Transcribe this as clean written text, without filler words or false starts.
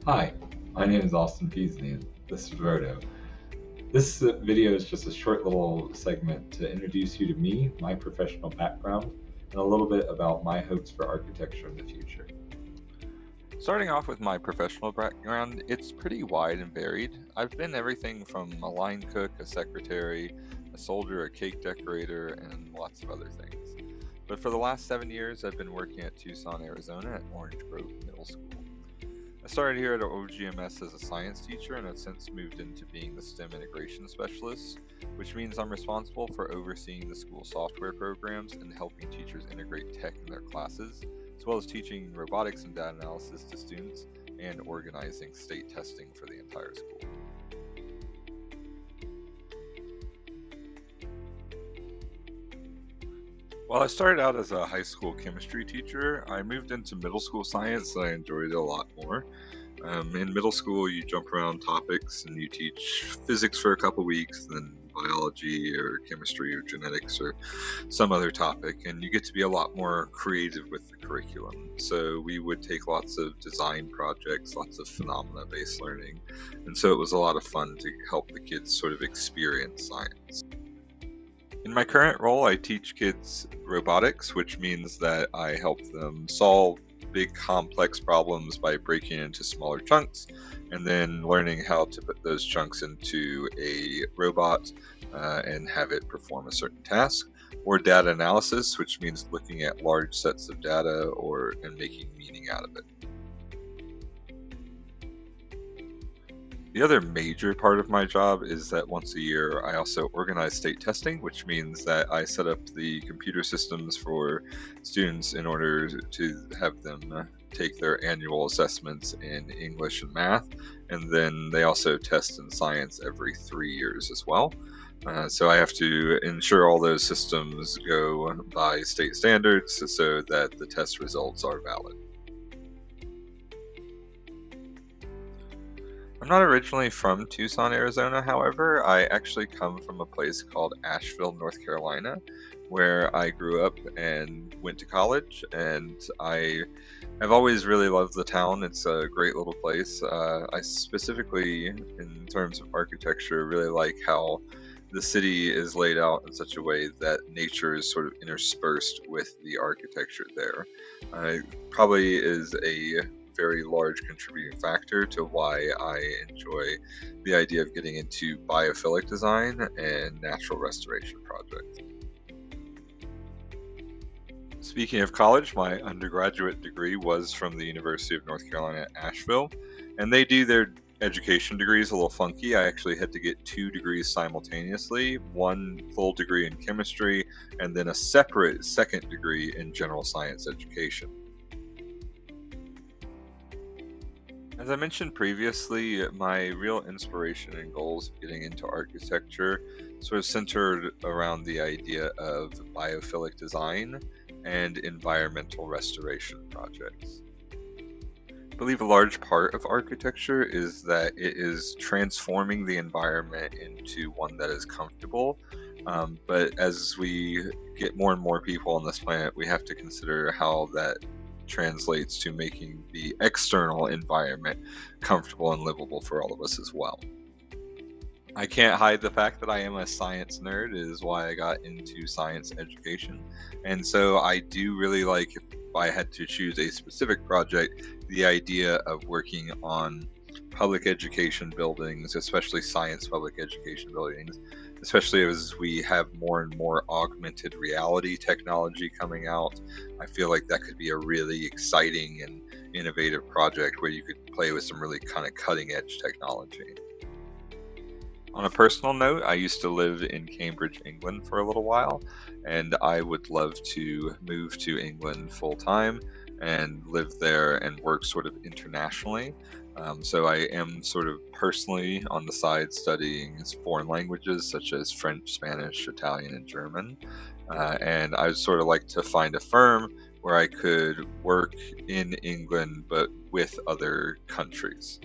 Hi, my name is Auston Pisani, and this is Roto. This video is just a short little segment to introduce you to me, my professional background, and a little bit about my hopes for architecture in the future. Starting off with my professional background, it's pretty wide and varied. I've been everything from a line cook, a secretary, a soldier, a cake decorator, and lots of other things. But for the last 7 years, I've been working at Tucson, Arizona at Orange Grove Middle School. I started here at OGMS as a science teacher and have since moved into being the STEM integration specialist, which means I'm responsible for overseeing the school software programs and helping teachers integrate tech in their classes, as well as teaching robotics and data analysis to students and organizing state testing for the entire school. While I started out as a high school chemistry teacher, I moved into middle school science and I enjoyed it a lot more. In middle school, you jump around topics and you teach physics for a couple weeks, then biology or chemistry or genetics or some other topic, and you get to be a lot more creative with the curriculum. So we would take lots of design projects, lots of phenomena-based learning, and so it was a lot of fun to help the kids sort of experience science. In my current role, I teach kids robotics, which means that I help them solve big complex problems by breaking it into smaller chunks and then learning how to put those chunks into a robot and have it perform a certain task. Or data analysis, which means looking at large sets of data and making meaning out of it. The other major part of my job is that once a year I also organize state testing, which means that I set up the computer systems for students in order to have them take their annual assessments in English and math, and then they also test in science every 3 years as well. So I have to ensure all those systems go by state standards so that the test results are valid. I'm not originally from Tucson, Arizona, however. I actually come from a place called Asheville, North Carolina, where I grew up and went to college, and I have always really loved the town. It's a great little place. I specifically, in terms of architecture, really like how the city is laid out in such a way that nature is sort of interspersed with the architecture there. Probably is a very large contributing factor to why I enjoy the idea of getting into biophilic design and natural restoration projects. Speaking of college, my undergraduate degree was from the University of North Carolina at Asheville, and they do their education degrees a little funky. I actually had to get 2 degrees simultaneously, one full degree in chemistry, and then a separate second degree in general science education. As I mentioned previously, my real inspiration and goals of getting into architecture sort of centered around the idea of biophilic design and environmental restoration projects. I believe a large part of architecture is that it is transforming the environment into one that is comfortable. But as we get more and more people on this planet, we have to consider how that translates to making the external environment comfortable and livable for all of us as well. I can't hide the fact that I am a science nerd. It is why I got into science education. And so I do really like, if I had to choose a specific project, the idea of working on public education buildings, especially science public education buildings, especially as we have more and more augmented reality technology coming out. I feel like that could be a really exciting and innovative project where you could play with some really kind of cutting edge technology. On a personal note, I used to live in Cambridge, England for a little while, and I would love to move to England full time and live there and work sort of internationally. So I am sort of personally on the side studying foreign languages such as French, Spanish, Italian, and German. And I would sort of like to find a firm where I could work in England but with other countries.